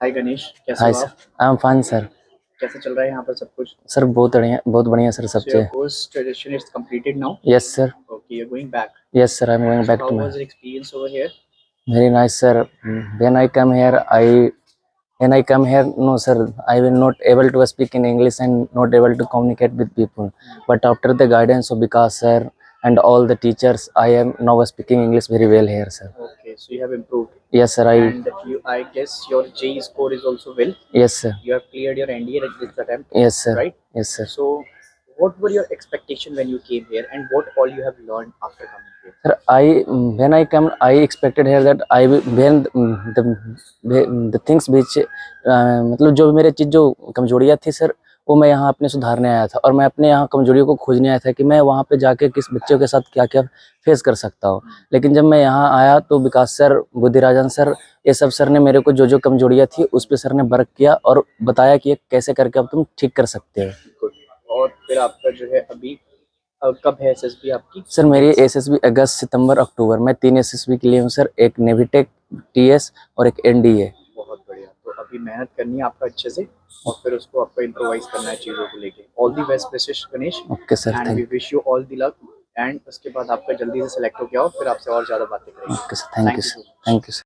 हाय गणेश, कैसे हाय हो सर, आप? I am fine sir. कैसे चल रहा है यहाँ पर सब कुछ? सर बहुत बढ़िया सर सब So your चीज़। course graduation is completed now. Yes sir, Okay, you're going back. Yes sir, I am going So back how to my. was your experience over here? Very nice sir. When I come here no sir, I will not able to speak in English and not able to communicate with people. But after the guidance of Vikas sir and all the teachers, I am now speaking English very well here sir. Okay, so you have improved. Yes sir, And I guess your JEE score is also well. yes sir, You have cleared your NDA at this attempt, yes sir, right? yes sir. So what were your expectations when you came here, and what all you have learned after coming here? Sir, when I come, I expected here that I will when the things which मतलब जो मेरे चीज़ जो कमजोरियाँ थी sir, वो मैं यहाँ अपने सुधारने आया था और मैं अपने यहाँ कमजोरियों को खोजने आया था कि मैं वहाँ पे जाके किस बच्चों के साथ क्या क्या फेस कर सकता हूँ। लेकिन जब मैं यहाँ आया तो विकास सर, बुद्धिराजन सर, ये सब सर ने मेरे को जो जो कमजोरियाँ थी उस पर सर ने वर्क किया और बताया कि ये कैसे करके अब तुम ठीक कर सकते हो। Good. और फिर आपका जो है अभी कब है SSB आपकी? सर मेरी SSB अगस्त, सितंबर, अक्टूबर में 3 SSB के लिए हूँ सर। एक नेवीटेक, TS और एक NDA। बहुत बढ़िया। तो अभी मेहनत करनी है आपका अच्छे से, और फिर उसको आपको इम्प्रोवाइज करना है चीज़ों को लेके। All the best wishes Ganesh. Okay sir, and we wish you all the luck. एंड उसके बाद आपका जल्दी से सेलेक्ट हो गया हो, फिर आपसे और ज़्यादा बातें करेंगे। Okay sir, thank you sir, thank you sir.